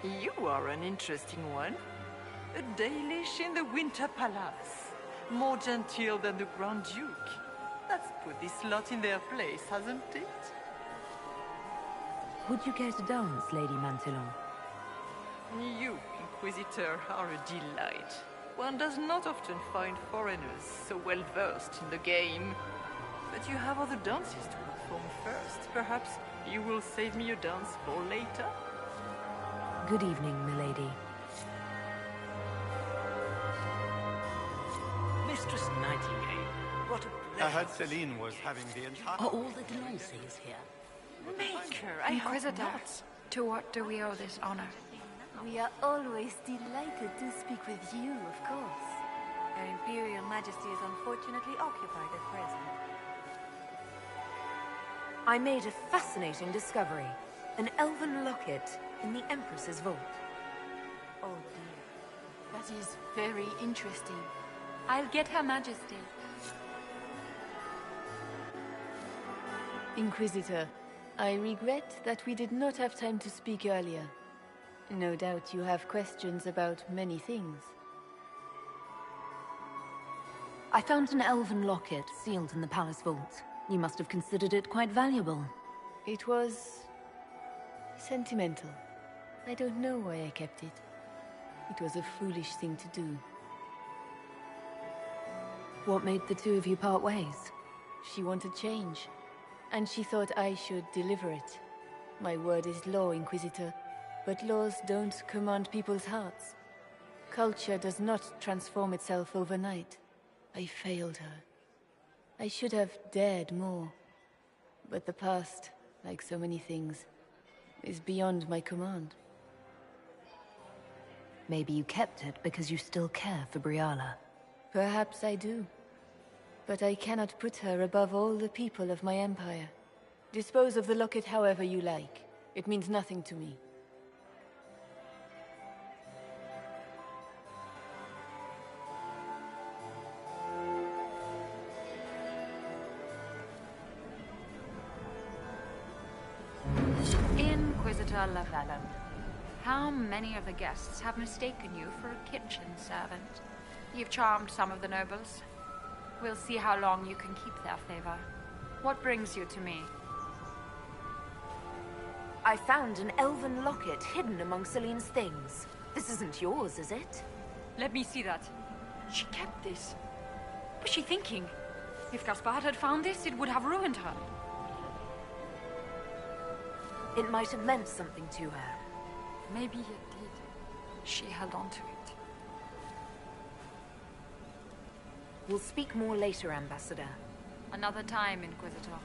You are an interesting one. A Dalish in the Winter Palace. More genteel than the Grand Duke. That's put this lot in their place, hasn't it? Would you care to dance, Lady Mantillon? You, Inquisitor, are a delight. One does not often find foreigners so well versed in the game. But you have other dances to perform first. Perhaps you will save me a dance for later? Good evening, milady. Mistress Nightingale, what a pleasure. I heard Celine was having the entire... Are all the Delancey's here? Maker, I hope Inquisitor, not. to what do we owe this honor? We are always delighted to speak with you, of course. Her Imperial Majesty is unfortunately occupied at present. I made a fascinating discovery. An elven locket in the Empress's vault. Oh dear. That is very interesting. I'll get Her Majesty. Inquisitor, I regret that we did not have time to speak earlier. No doubt you have questions about many things. I found an elven locket sealed in the palace vault. You must have considered it quite valuable. It was... sentimental. I don't know why I kept it. It was a foolish thing to do. What made the two of you part ways? She wanted change, and she thought I should deliver it. My word is law, Inquisitor, but laws don't command people's hearts. Culture does not transform itself overnight. I failed her. I should have dared more. But the past, like so many things, is beyond my command. Maybe you kept it because you still care for Briala. Perhaps I do. But I cannot put her above all the people of my empire. Dispose of the locket however you like. It means nothing to me. Inquisitor Lavalin, how many of the guests have mistaken you for a kitchen servant? You've charmed some of the nobles. We'll see how long you can keep their favor. What brings you to me? I found an elven locket hidden among Celine's things. This isn't yours, is it? Let me see that. She kept this. What was she thinking? If Gaspard had found this, it would have ruined her. It might have meant something to her. Maybe it did. She held on to it. We'll speak more later, Ambassador. Another time, Inquisitor.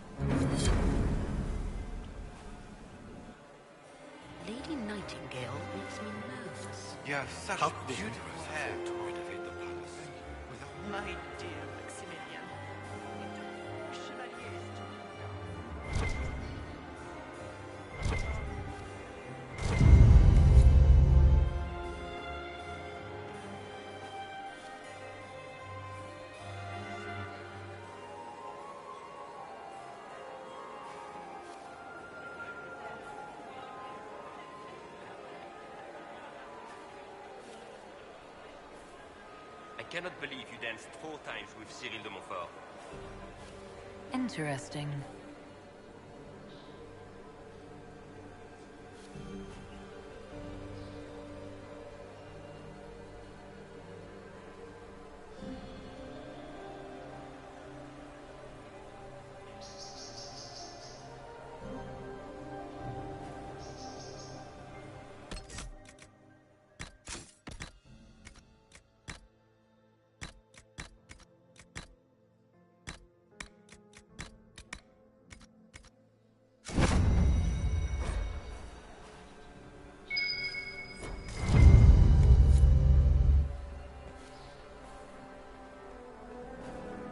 Lady Nightingale makes me nervous. You have such beautiful hair. To renovate the palace. My dear Maximilian. Chevalier. I cannot believe you danced 4 times with Cyril de Montfort. Interesting.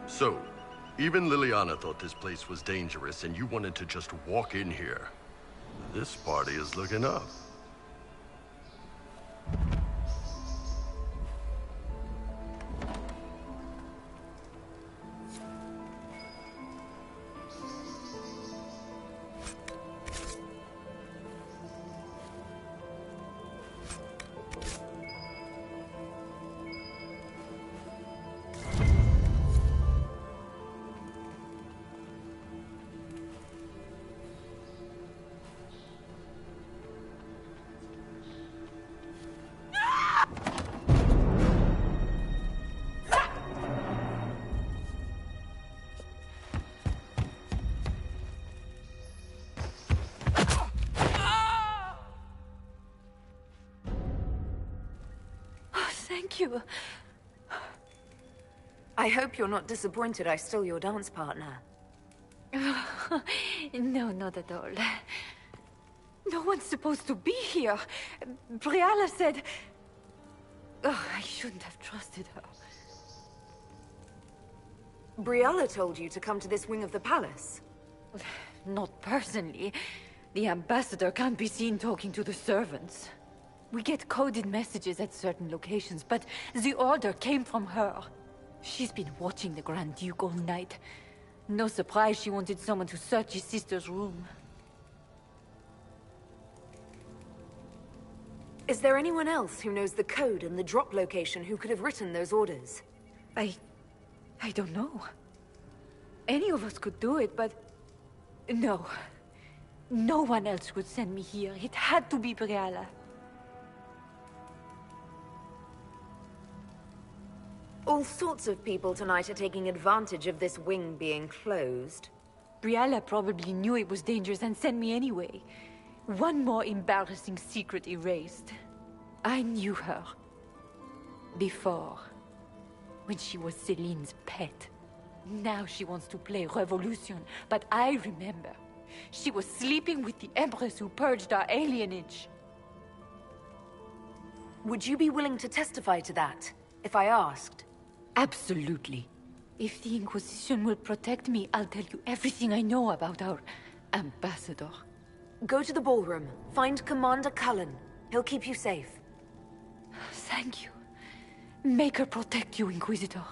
So, even Liliana thought this place was dangerous and you wanted to just walk in here. This party is looking up. Thank you. I hope you're not disappointed I stole your dance partner. No, not at all. No one's supposed to be here. Briala said... Oh, I shouldn't have trusted her. Briala told you to come to this wing of the palace? Not personally. The ambassador can't be seen talking to the servants. We get coded messages at certain locations, but the order came from her. She's been watching the Grand Duke all night. No surprise she wanted someone to search his sister's room. Is there anyone else who knows the code and the drop location who could have written those orders? I don't know. Any of us could do it, but... No. No one else would send me here. It had to be Briala. All sorts of people tonight are taking advantage of this wing being closed. Briala probably knew it was dangerous and sent me anyway. One more embarrassing secret erased. I knew her. Before. When she was Celine's pet. Now she wants to play revolution, but I remember. She was sleeping with the Empress who purged our alienage. Would you be willing to testify to that, if I asked? Absolutely. If the Inquisition will protect me, I'll tell you everything I know about our ambassador. Go to the ballroom. Find Commander Cullen. He'll keep you safe. Thank you. Make her protect you, Inquisitor.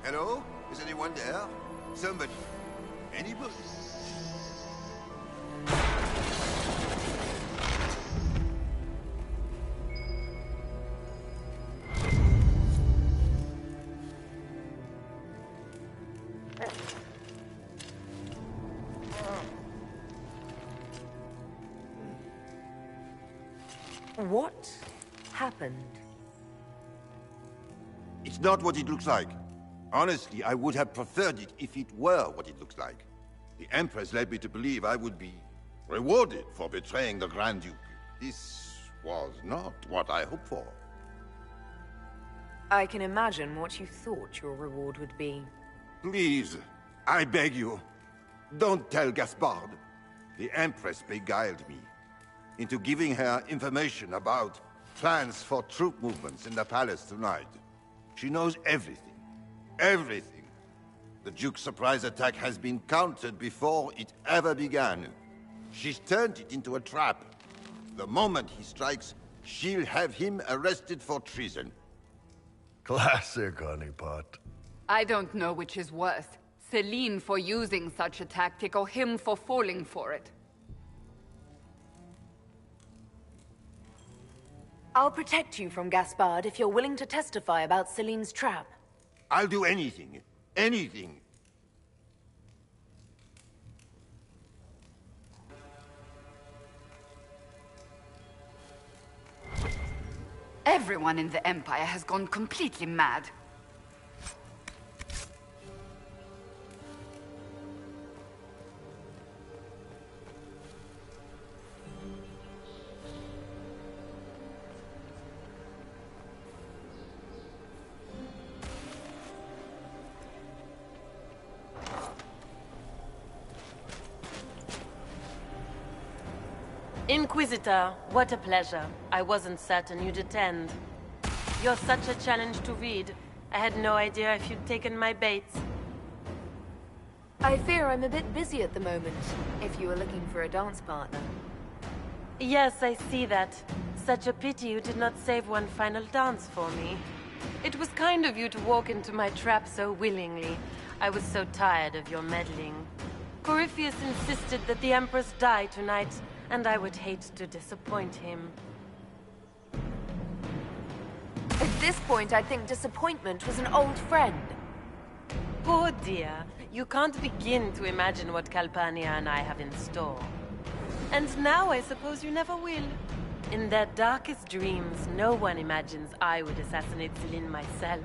Hello? Is anyone there? Somebody. Anybody? What happened? It's not what it looks like. Honestly, I would have preferred it if it were what it looks like. The Empress led me to believe I would be rewarded for betraying the Grand Duke. This was not what I hoped for. I can imagine what you thought your reward would be. Please, I beg you, don't tell Gaspard. The Empress beguiled me into giving her information about plans for troop movements in the palace tonight. She knows everything. Everything. The Duke's surprise attack has been countered before it ever began. She's turned it into a trap. The moment he strikes, she'll have him arrested for treason. Classic, honeypot. I don't know which is worse. Celine for using such a tactic, or him for falling for it. I'll protect you from Gaspard if you're willing to testify about Celine's trap. I'll do anything. Anything. Everyone in the Empire has gone completely mad. Inquisitor, what a pleasure. I wasn't certain you'd attend. You're such a challenge to read. I had no idea if you'd taken my bait. I fear I'm a bit busy at the moment, if you were looking for a dance partner. Yes, I see that. Such a pity you did not save one final dance for me. It was kind of you to walk into my trap so willingly. I was so tired of your meddling. Corypheus insisted that the Empress die tonight, and I would hate to disappoint him. At this point, I think disappointment was an old friend. Poor dear. You can't begin to imagine what Calpurnia and I have in store. And now I suppose you never will. In their darkest dreams, no one imagines I would assassinate Celine myself.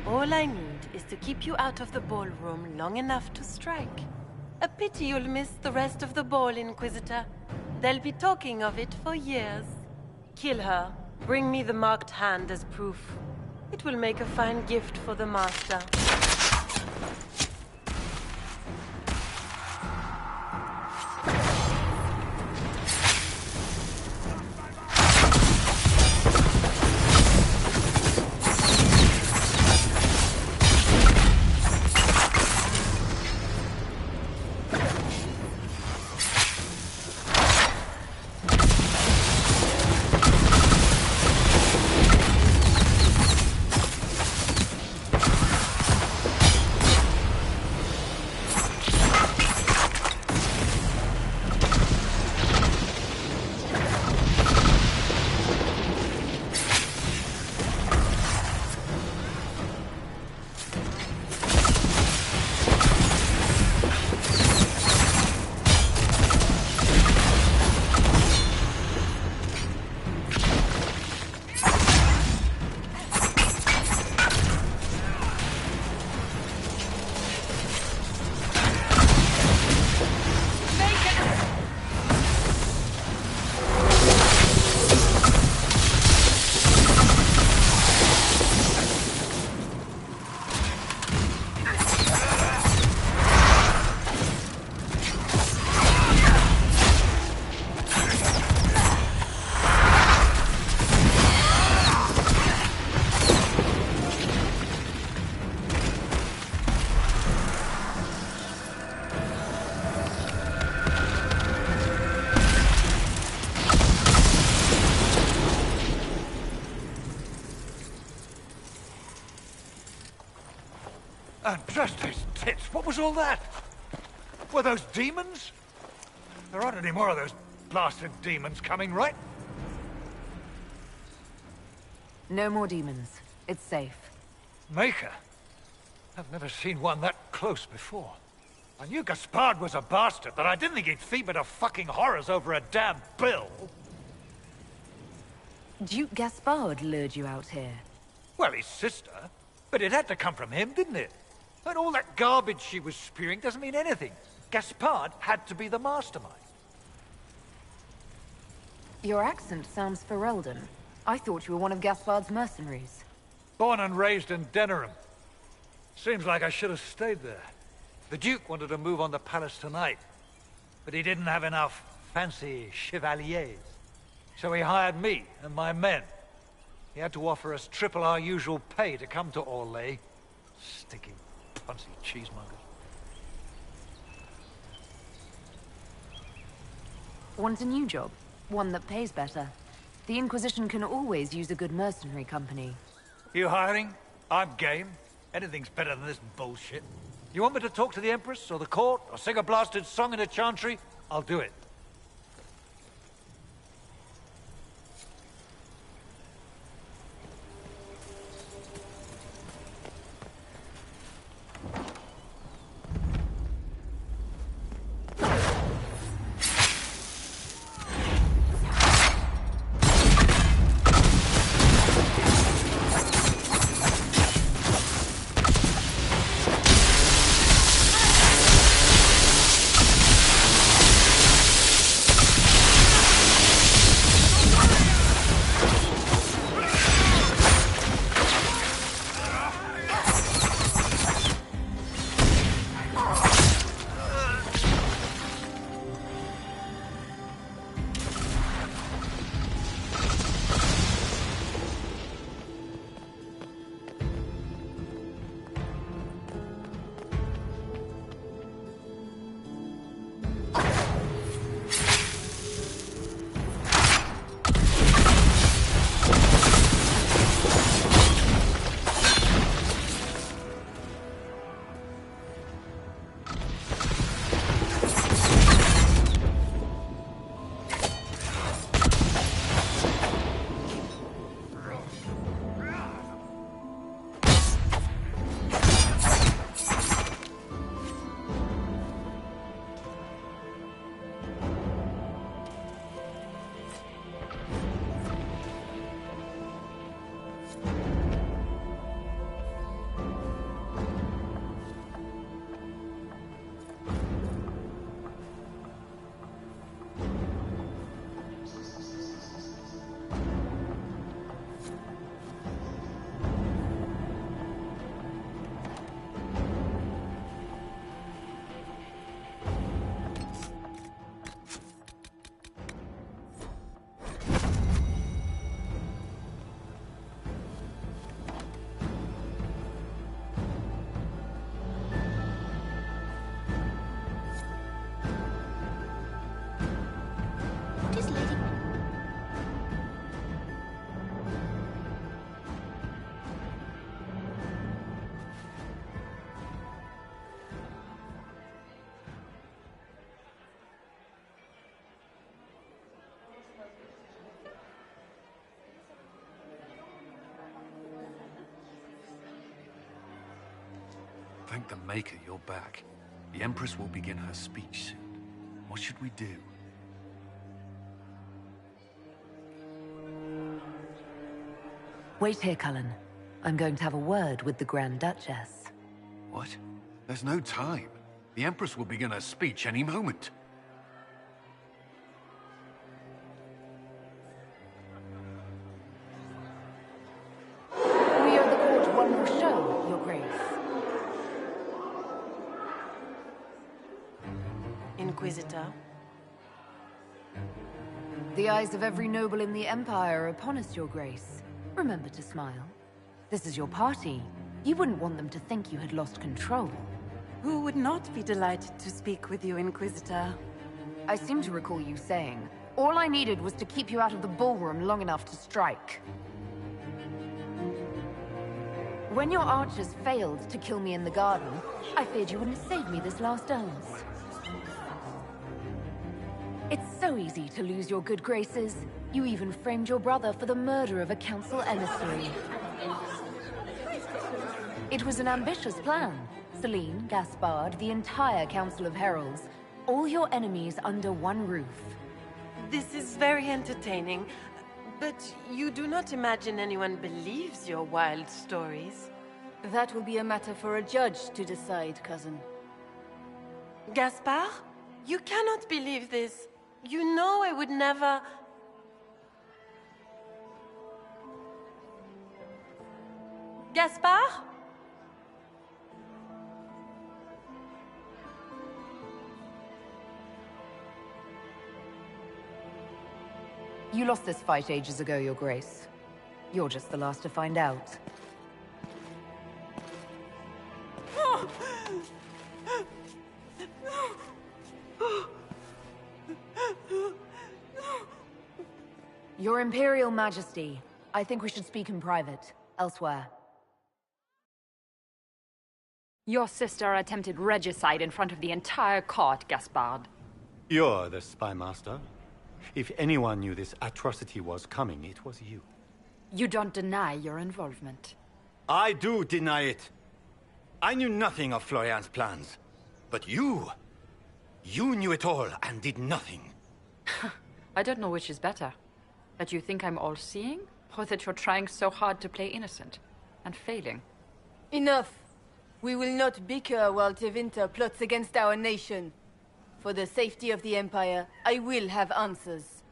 All I need is to keep you out of the ballroom long enough to strike. A pity you'll miss the rest of the ball, Inquisitor. They'll be talking of it for years. Kill her. Bring me the marked hand as proof. It will make a fine gift for the Master. And bless those tits, what was all that? Were those demons? There aren't any more of those blasted demons coming, right? No more demons. It's safe. Maker? I've never seen one that close before. I knew Gaspard was a bastard, but I didn't think he'd feed to fucking horrors over a damn bill. Duke Gaspard lured you out here. Well, his sister. But it had to come from him, didn't it? And all that garbage she was spewing doesn't mean anything. Gaspard had to be the mastermind. Your accent sounds Ferelden. I thought you were one of Gaspard's mercenaries. Born and raised in Denerim. Seems like I should have stayed there. The Duke wanted to move on the palace tonight, but he didn't have enough fancy chevaliers. So he hired me and my men. He had to offer us triple our usual pay to come to Orlais. Sticky, punsy cheesemongers. Want a new job? One that pays better. The Inquisition can always use a good mercenary company. You hiring? I'm game. Anything's better than this bullshit. You want me to talk to the Empress, or the court, or sing a blasted song in a chantry? I'll do it. Thank the Maker you're back. The Empress will begin her speech soon. What should we do? Wait here, Cullen. I'm going to have a word with the Grand Duchess. What? There's no time. The Empress will begin her speech any moment. We owe the court one more show, Your Grace. Inquisitor? The eyes of every noble in the Empire are upon us, Your Grace. Remember to smile. This is your party. You wouldn't want them to think you had lost control. Who would not be delighted to speak with you, Inquisitor? I seem to recall you saying, all I needed was to keep you out of the ballroom long enough to strike. When your archers failed to kill me in the garden, I feared you wouldn't save me this last dance. It's so easy to lose your good graces. You even framed your brother for the murder of a council emissary. It was an ambitious plan. Celine, Gaspard, the entire Council of Heralds, all your enemies under one roof. This is very entertaining, but you do not imagine anyone believes your wild stories? That will be a matter for a judge to decide, cousin. Gaspard? You cannot believe this. You know I would never... Gaspard? You lost this fight ages ago, Your Grace. You're just the last to find out. Your Imperial Majesty, I think we should speak in private, elsewhere. Your sister attempted regicide in front of the entire court, Gaspard. You're the spy master. If anyone knew this atrocity was coming, it was you. You don't deny your involvement. I do deny it. I knew nothing of Florian's plans. But you knew it all and did nothing. I don't know which is better. That you think I'm all-seeing, or that you're trying so hard to play innocent, and failing. Enough! We will not bicker while Tevinter plots against our nation. For the safety of the Empire, I will have answers.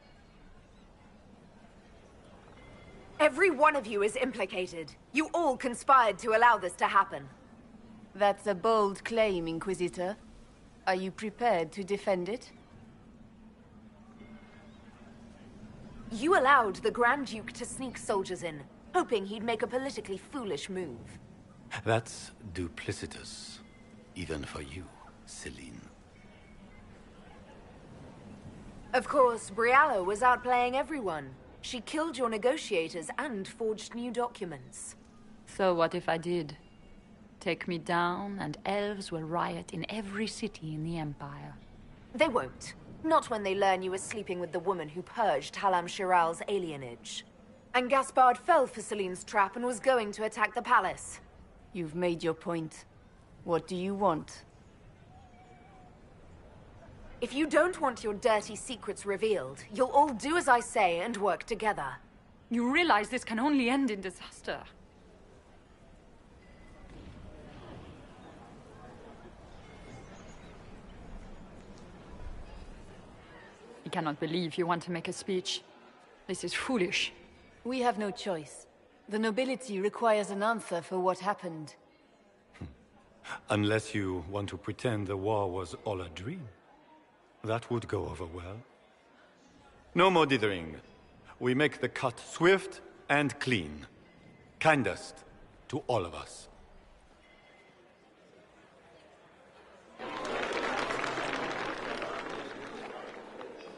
Every one of you is implicated. You all conspired to allow this to happen. That's a bold claim, Inquisitor. Are you prepared to defend it? You allowed the Grand Duke to sneak soldiers in, hoping he'd make a politically foolish move. That's duplicitous. Even for you, Celine. Of course, Brialla was outplaying everyone. She killed your negotiators and forged new documents. So what if I did? Take me down, and elves will riot in every city in the Empire. They won't. Not when they learn you were sleeping with the woman who purged Halam Shiral's alienage. And Gaspard fell for Celine's trap and was going to attack the palace. You've made your point. What do you want? If you don't want your dirty secrets revealed, you'll all do as I say and work together. You realize this can only end in disaster. I cannot believe you want to make a speech. This is foolish. We have no choice. The nobility requires an answer for what happened. Unless you want to pretend the war was all a dream. That would go over well. No more dithering. We make the cut swift and clean. Kindest to all of us.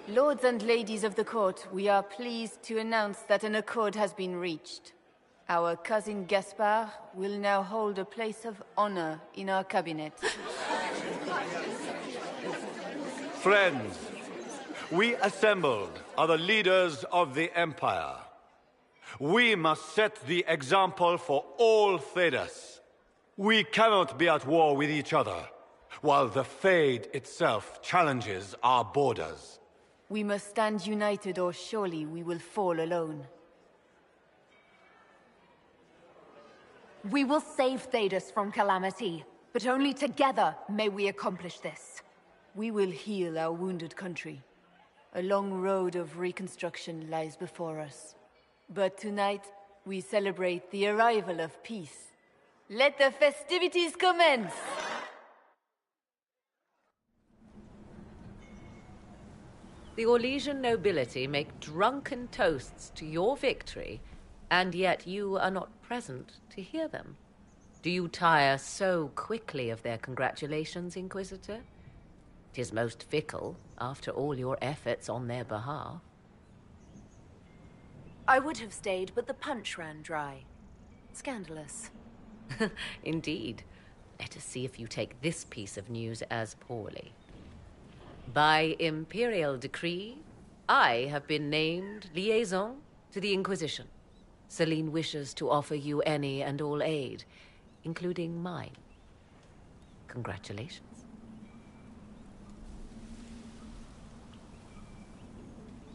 Lords and ladies of the court, we are pleased to announce that an accord has been reached. Our cousin Gaspard will now hold a place of honor in our cabinet. Friends, we assembled are the leaders of the Empire. We must set the example for all Thedas. We cannot be at war with each other, while the Fade itself challenges our borders. We must stand united, or surely we will fall alone. We will save Thedas from calamity, but only together may we accomplish this. We will heal our wounded country. A long road of reconstruction lies before us. But tonight, we celebrate the arrival of peace. Let the festivities commence! The Orlesian nobility make drunken toasts to your victory, and yet you are not present to hear them. Do you tire so quickly of their congratulations, Inquisitor? 'Tis most fickle, after all your efforts on their behalf. I would have stayed, but the punch ran dry. Scandalous. Indeed. Let us see if you take this piece of news as poorly. By imperial decree, I have been named liaison to the Inquisition. Celine wishes to offer you any and all aid, including mine. Congratulations.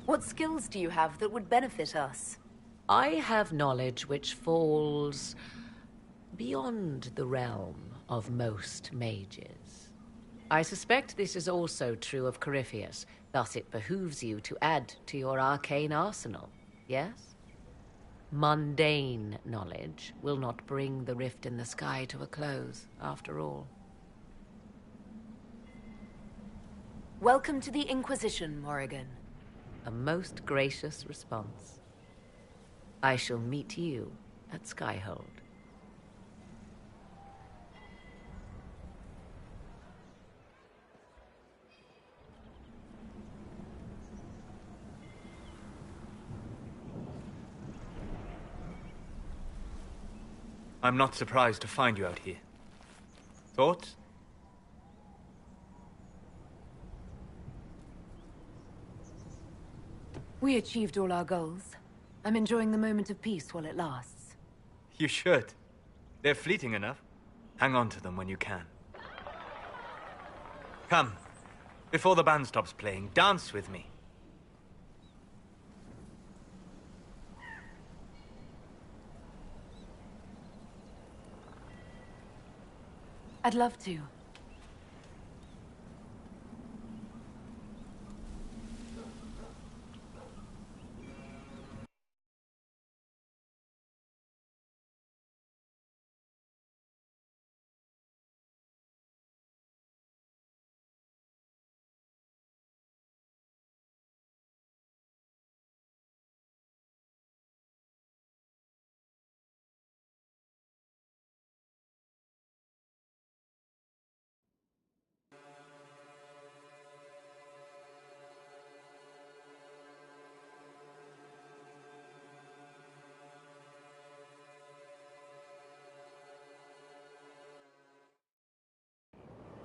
What skills do you have that would benefit us? I have knowledge which falls beyond the realm of most mages. I suspect this is also true of Corypheus, thus it behooves you to add to your arcane arsenal, yes? Mundane knowledge will not bring the rift in the sky to a close, after all. Welcome to the Inquisition, Morrigan. A most gracious response. I shall meet you at Skyhold. I'm not surprised to find you out here. Thoughts? We achieved all our goals. I'm enjoying the moment of peace while it lasts. You should. They're fleeting enough. Hang on to them when you can. Come. Before the band stops playing, dance with me. I'd love to.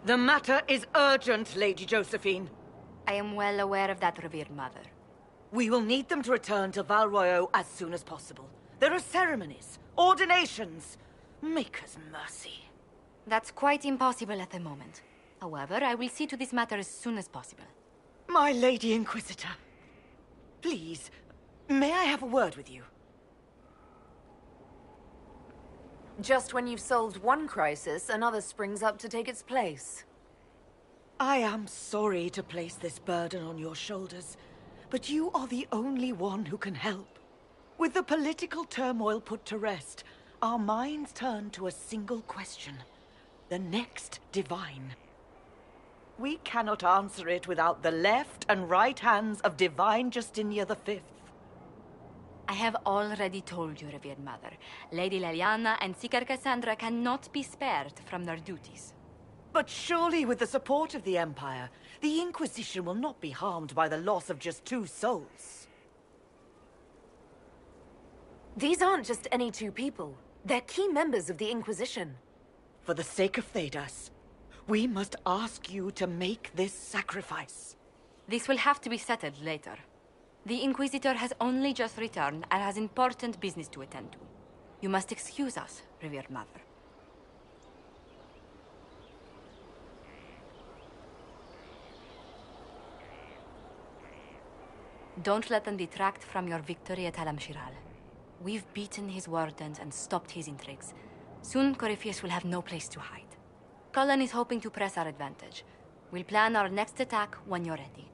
The matter is urgent, Lady Josephine. I am well aware of that, revered mother. We will need them to return to Val Royeaux as soon as possible. There are ceremonies, ordinations. Maker's mercy. That's quite impossible at the moment. However, I will see to this matter as soon as possible. My Lady Inquisitor. Please, may I have a word with you? Just when you've solved one crisis, another springs up to take its place. I am sorry to place this burden on your shoulders, but you are the only one who can help. With the political turmoil put to rest, our minds turn to a single question. The next divine. We cannot answer it without the left and right hands of Divine Justinia V. I have already told you, revered mother. Lady Leliana and Seeker Cassandra cannot be spared from their duties. But surely with the support of the Empire, the Inquisition will not be harmed by the loss of just 2 souls. These aren't just any 2 people. They're key members of the Inquisition. For the sake of Thedas, we must ask you to make this sacrifice. This will have to be settled later. The Inquisitor has only just returned and has important business to attend to. You must excuse us, revered mother. Don't let them detract from your victory at Alam-Shiral. We've beaten his wardens and stopped his intrigues. Soon, Corypheus will have no place to hide. Cullen is hoping to press our advantage. We'll plan our next attack when you're ready.